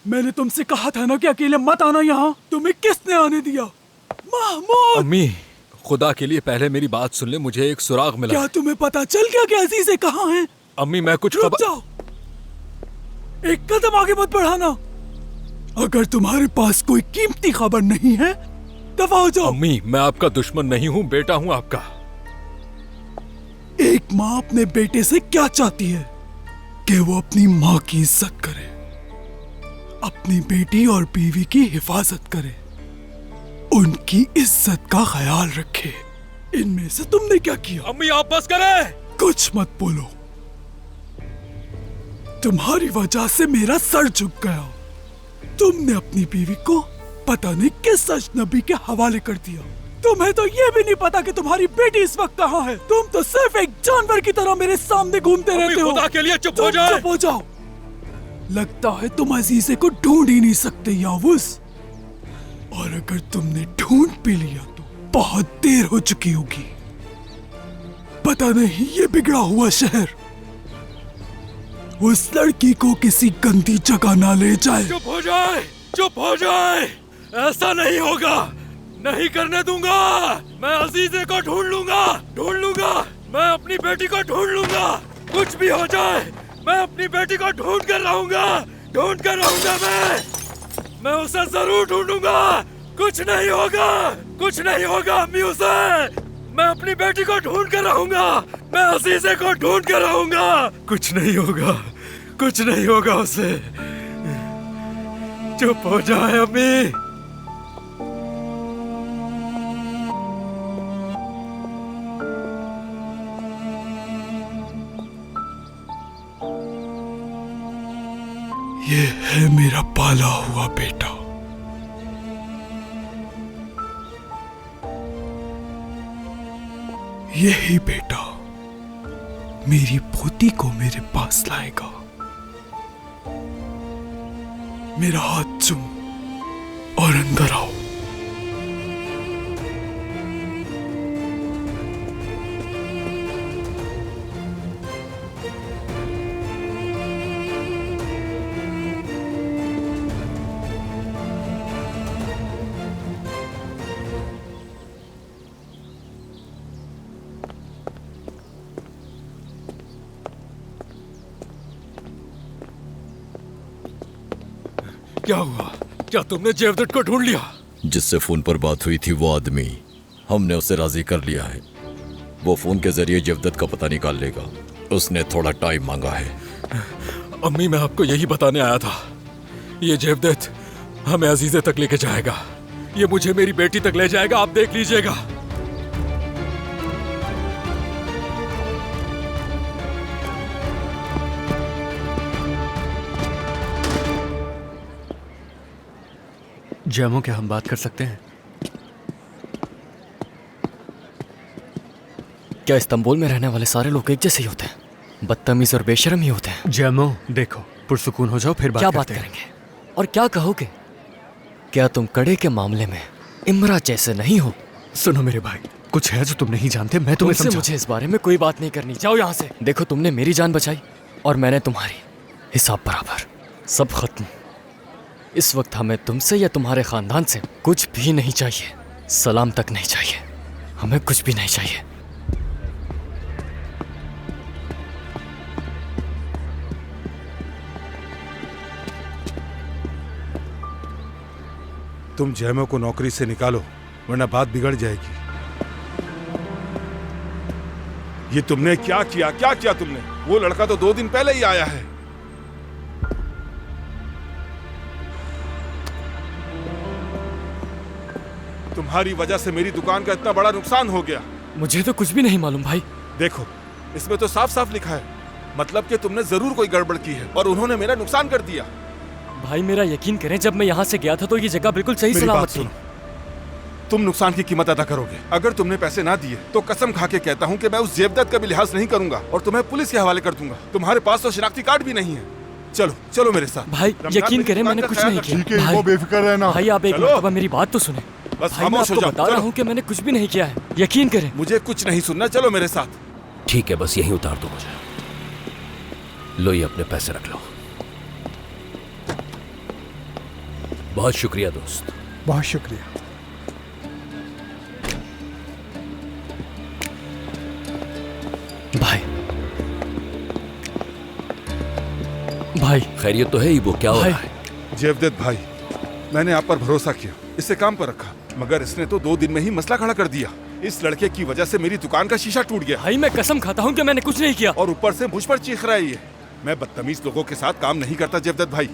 मैंने तुमसे कहा था ना कि अकेले मत आना यहाँ। तुम्हें किसने आने दिया? महमूद! अम्मी, खुदा के लिए पहले मेरी बात सुन ले, मुझे एक सुराग मिला। क्या तुम्हें पता चल गया कि अजीज़े कहाँ हैं? अम्मी, मैं कुछ रुक जाओ, एक कदम आगे मत बढ़ाना। अगर तुम्हारे पास कोई कीमती खबर नहीं है, दफा हो जाओ। अम्मी, मैं आपका दुश्मन नहीं हूँ, बेटा हूँ आपका। एक माँ अपने बेटे से क्या चाहती है? कि वो अपनी माँ की इज्जत करे, अपनी बेटी और बीवी की हिफाजत करे, उनकी इज्जत का ख्याल रखे। इनमें से तुमने क्या किया? अम्मी, आप बस करें। कुछ मत बोलो। तुम्हारी वजह से मेरा सर झुक गया। तुमने अपनी बीवी को पता नहीं किस अजनबी के हवाले कर दिया। तुम्हें तो ये भी नहीं पता कि तुम्हारी बेटी इस वक्त कहाँ है। तुम तो सिर्फ एक जानवर की तरह मेरे सामने घूमते रहते हो। खुदा के लिए चुप हो जाओ। चुप हो जाओ। लगता है तुम अजीज़े को ढूंढ ही नहीं सकते यावुस। और अगर तुमने ढूंढ भी लिया तो बहुत देर हो चुकी होगी। पता नहीं ये बिगड़ा हुआ शहर उस लड़की को किसी गंदी जगह ना ले जाए। चुप हो जाए, चुप हो जाए। ऐसा नहीं होगा, नहीं करने दूंगा। मैं अजीज़े को ढूंढ लूंगा। मैं अपनी बेटी को ढूंढ लूंगा। कुछ भी हो जाए, मैं अपनी बेटी को ढूंढ कर रहूंगा मैं उसे जरूर ढूंढूंगा। कुछ नहीं होगा अम्मी उसे। मैं अपनी बेटी को ढूंढ कर रहूंगा। मैं अजीज़े को ढूंढ कर रहूंगा। कुछ नहीं होगा उसे। चुप हो जाए अम्मी। ये है मेरा पाला हुआ बेटा। यही बेटा मेरी पोती को मेरे पास लाएगा। मेरा हाथ चूम और अंदर आओ। क्या हुआ? क्या तुमने जेवदत को ढूंढ लिया? जिससे फोन पर बात हुई थी वो आदमी, हमने उसे राजी कर लिया है। वो फोन के जरिए जेवदत का पता निकाल लेगा। उसने थोड़ा टाइम मांगा है। अम्मी, मैं आपको यही बताने आया था। ये जेवदत हमें अजीज़े तक लेके जाएगा। ये मुझे मेरी बेटी तक ले जाएगा, आप देख लीजिएगा। जैमो, क्या हम बात कर सकते हैं? क्या इस्तांबुल में रहने वाले सारे लोग एक जैसे ही होते हैं? बदतमीज और बेशर्म ही होते हैं। जैमो, देखो, पुरसुकून हो जाओ, फिर क्या बात बात करेंगे और क्या कहोगे? क्या तुम कड़े के मामले में इमरा जैसे नहीं हो? सुनो मेरे भाई, कुछ है जो तुम नहीं जानते। मैं तुम्हें समझा। मुझे इस बारे में कोई बात नहीं करनी। जाओ यहाँ से। देखो, तुमने मेरी जान बचाई और मैंने तुम्हारी। हिसाब बराबर, सब खत्म। इस वक्त हमें तुमसे या तुम्हारे खानदान से कुछ भी नहीं चाहिए। सलाम तक नहीं चाहिए। हमें कुछ भी नहीं चाहिए। तुम जैमो को नौकरी से निकालो, वरना बात बिगड़ जाएगी। ये तुमने क्या किया तुमने? वो लड़का तो 2 दिन पहले ही आया है। तुम्हारी वजह से मेरी दुकान का इतना बड़ा नुकसान हो गया। मुझे तो कुछ भी नहीं मालूम भाई। देखो, इसमें तो साफ साफ लिखा है, मतलब कि तुमने जरूर कोई गड़बड़ की है और उन्होंने मेरा नुकसान कर दिया। भाई, मेरा यकीन करें, जब मैं यहाँ से गया था तो ये जगह बिल्कुल सही सलामत थी। तुम नुकसान की कीमत अदा करोगे। अगर तुमने पैसे ना दिए तो कसम खा के कहता हूँ कि मैं उस जेवदत का भी लिहाज नहीं करूंगा और तुम्हें पुलिस के हवाले कर दूंगा। तुम्हारे पास तो शिनाख्ती कार्ड भी नहीं है। चलो चलो मेरे साथ। भाई, यकीन करें, मैंने कुछ नहीं किया। भाई, वो बेफिक्र रहना। भाई, आप एक मर्तबा मेरी बात तो सुने। बस भाई, मैं आपको बता रहा हूँ कि मैंने कुछ भी नहीं किया है। यकीन करें। मुझे कुछ नहीं सुनना, चलो मेरे साथ। ठीक है, बस यहीं उतार दो मुझे। लो, ये अपने पैसे रख लो। बहुत शुक्रिया दोस्त। बहुत शुक्रिया। भाई भाई खैरियत तो है ही, वो क्या हो रहा है? जेवदत्त भाई, मैंने आप पर भरोसा किया, इसे काम पर रखा, मगर इसने तो 2 दिन में ही मसला खड़ा कर दिया। इस लड़के की वजह से मेरी दुकान का शीशा टूट गया भाई मैं कसम खाता हूँ कि मैंने कुछ नहीं किया। और ऊपर से मुझ पर चीख रहा है ये। मैं बदतमीज लोगों के साथ काम नहीं करता जेवदत्त भाई।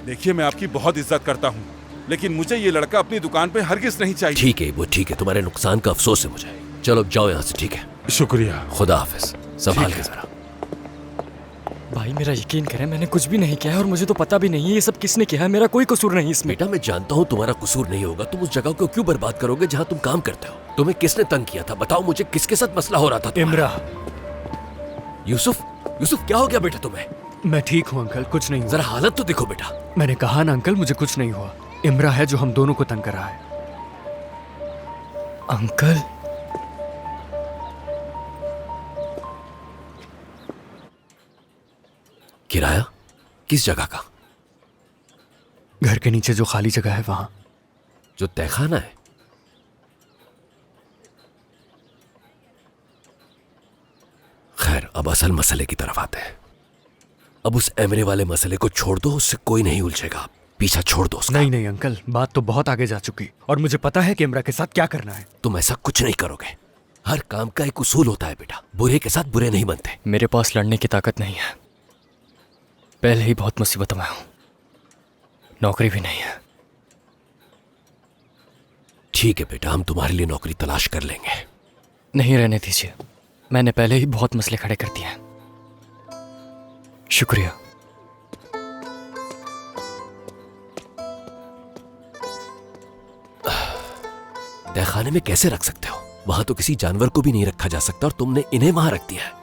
देखिए, मैं आपकी बहुत इज्जत करता हूँ, लेकिन मुझे ये लड़का अपनी दुकान पे हरगिज नहीं चाहिए। ठीक है, वो ठीक है, तुम्हारे नुकसान का अफसोस है मुझे। चलो अब जाओ यहाँ से, ठीक है? शुक्रिया। खुदा हाफिज, संभाल के जरा। भाई मेरा यकीन करें, मैंने कुछ भी नहीं किया है और मुझे तो पता भी नहीं है ये सब किसने किया है। मेरा कोई कसूर नहीं इसमें। बेटा मैं जानता हूँ तुम्हारा कसूर नहीं होगा, तुम उस जगह को क्यों बर्बाद करोगे जहाँ तुम काम करते हो? तुम्हें किसने तंग किया था बताओ मुझे, किसके साथ मसला हो रहा था? इमरा। यूसुफ, यूसुफ क्या हो गया बेटा तुम्हें? मैं ठीक हूँ अंकल, कुछ नहीं हुआ। जरा हालत तो देखो बेटा। मैंने कहा ना अंकल, मुझे कुछ नहीं हुआ। इमरा है जो हम दोनों को तंग कर रहा है। अंकल किराया किस जगह का? घर के नीचे जो खाली जगह है वहां। जो तहखाना है? खैर, अब असल मसले की तरफ आते हैं। अब उस एमरे वाले मसले को छोड़ दो, उससे कोई नहीं उलझेगा। पीछा छोड़ दो उसका। नहीं नहीं अंकल, बात तो बहुत आगे जा चुकी और मुझे पता है कि इमरा के साथ क्या करना है। तुम ऐसा कुछ नहीं करोगे। हर काम का एक उसूल होता है बेटा, बुरे के साथ बुरे नहीं बनते। मेरे पास लड़ने की ताकत नहीं है, पहले ही बहुत मुसीबत में हूं, नौकरी भी नहीं है। ठीक है बेटा, हम तुम्हारे लिए नौकरी तलाश कर लेंगे। नहीं रहने दीजिए, मैंने पहले ही बहुत मसले खड़े कर दिए हैं। शुक्रिया। तहखाने में कैसे रख सकते हो? वहां तो किसी जानवर को भी नहीं रखा जा सकता और तुमने इन्हें वहां रख दिया है।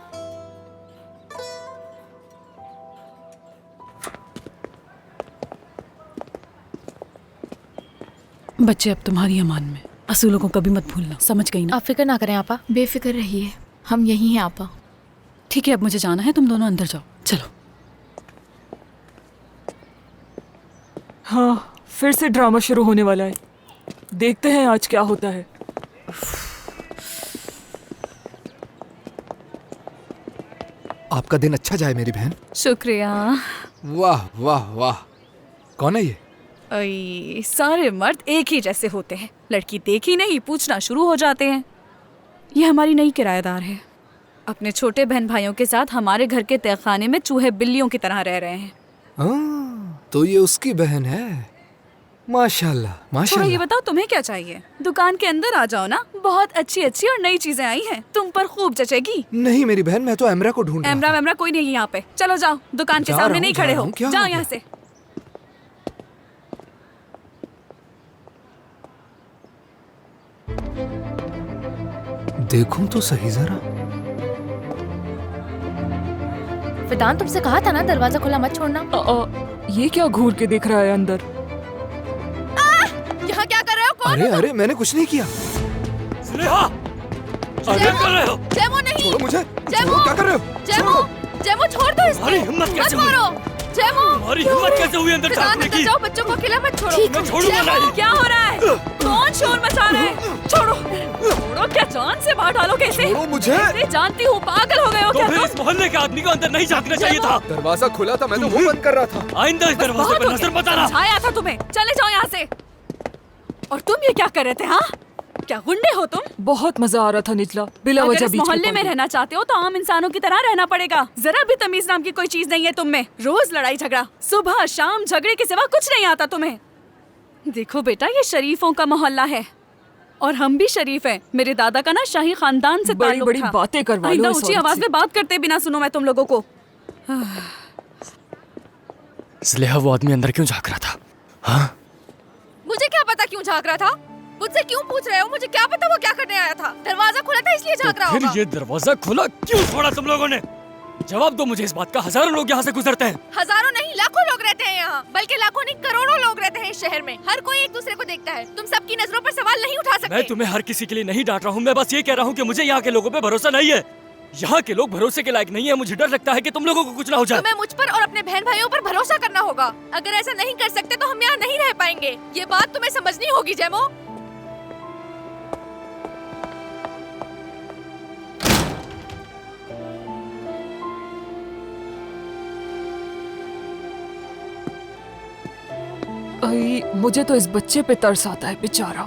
बच्चे अब तुम्हारी अमान में, असूलों को कभी मत भूलना, समझ गई ना? आप फिक्र ना करें आपा, बेफिक्र रहिए, हम यही हैं आपा। ठीक है, अब मुझे जाना है, तुम दोनों अंदर जाओ, चलो। हाँ, फिर से ड्रामा शुरू होने वाला है। देखते हैं आज क्या होता है। आपका दिन अच्छा जाए मेरी बहन। शुक्रिया। वाह वाह वाह। कौन है ये? अई, सारे मर्द एक ही जैसे होते हैं, लड़की देखी नहीं पूछना शुरू हो जाते हैं। ये हमारी नई किराएदार है, अपने छोटे बहन भाइयों के साथ हमारे घर के तहखाने में चूहे बिल्लियों की तरह रह रहे हैं। तो ये उसकी बहन है। माशाल्लाह थोड़ा माशाल्लाह। ये बताओ तुम्हें क्या चाहिए? दुकान के अंदर आ जाओ ना, बहुत अच्छी अच्छी और नई चीजें आई हैं, तुम पर खूब जचेगी। नहीं मेरी बहन, मैं तो एमरा को ढूंढ रहा एमरा वेमरा कोई नहीं है यहाँ पे, चलो जाओ, दुकान के जा सामने रहा नहीं हूँ, जा खड़े रहा हो, हूँ, क्या जाओ हो यहाँ गया? से। देखूं तो सही जरा। फिदान तुमसे कहा था ना दरवाजा खुला मत छोड़ना। ये क्या घूर के देख रहा है अंदर? यहाँ क्या कर रहे हो? कौन अरे अरे मैंने कुछ नहीं किया। स्नेहा, क्या कर रहे हो? जेमो नहीं, छोड़ो मुझे। जेमो, छोड़ो, क्या कर रहे हो? जेमो, जेमो छोड़ दो इसको। तुम्हारी हिम्मत मत कैसे हुई? मारो, जेमो। तुम्हारी हिम्मत कैसे हुई अंदर फिदान झांकने अंदर की? जाओ, बच्चों को अकेला मत छोड़ो। मैं छोड़ूंगा जेमो, नहीं। क्या हो रहा है? कौन शोर मचा रहा है? छोड़ो छोड़ो, क्या जान से बाहर डालोगे इसे? छोड़ो मुझे। इसे जानती हूँ, पागल हो गए हो तो क्या फिर तुम? इस मोहल्ले के आदमी को अंदर नहीं झांकना चाहिए था। दरवाजा खुला था, मैं तो वो बंद कर रहा था। आइंदा इस दरवाजे बहुत पर हो नजर गया, बताना। समझाया था तुम्हें, चले जाओ यहाँ से। और तुम ये क्या कर रहे थे? हाँ, क्या गुंडे हो तुम? बहुत मजा आ रहा था निचला, बिला अगर वजह इस बीच में मोहल्ले पड़ में गई। रहना चाहते हो तो आम इंसानों की तरह रहना पड़ेगा। जरा भी तमीज नाम की कोई चीज नहीं है तुम में। रोज लड़ाई झगड़ा, सुबह शाम झगड़े के सिवा कुछ नहीं आता तुम्हें। देखो बेटा, ये शरीफों का मोहल्ला है और हम भी शरीफ हैं। मेरे दादा का ना शाही खानदान से बड़ी ताल्लुक बड़ी था। बातें करवा लो आइंदा इस ऊंची औरत आवाज से। में बात करते बिना सुनो मैं तुम लोगों को। स्नेहा, वो आदमी अंदर क्यों झांक रहा था? हाँ, मुझे क्या पता क्यों झांक रहा था? मुझसे क्यों पूछ रहे हो? मुझे क्या पता वो क्या करने आया था? दरवाजा खुला था इसलिए झांक रहा फिर होगा। ये दरवाजा खुला क्यों छोड़ा तुम लोगों ने? जवाब दो मुझे इस बात का। हजारों लोग यहाँ से गुजरते हैं। हजारों नहीं, लाखों लोग रहते हैं यहाँ, बल्कि लाखों नहीं करोड़ों लोग रहते हैं इस शहर में। हर कोई एक दूसरे को देखता है। तुम सबकी नजरों पर सवाल नहीं उठा सकते। मैं तुम्हें हर किसी के लिए नहीं डांट रहा हूँ, मैं बस ये कह रहा हूँ कि मुझे यहाँ के लोगों पे भरोसा नहीं है। यहाँ के लोग भरोसे के लायक नहीं है। मुझे डर लगता है कि तुम लोगों को कुछ ना हो जाए। तुम्हें मुझ पर और अपने बहन भाइयों पर भरोसा करना होगा। अगर ऐसा नहीं कर सकते तो हम यहाँ नहीं रह पाएंगे। ये बात तुम्हें समझनी होगी जैमो। मुझे तो इस बच्चे पे तरस आता है, बेचारा।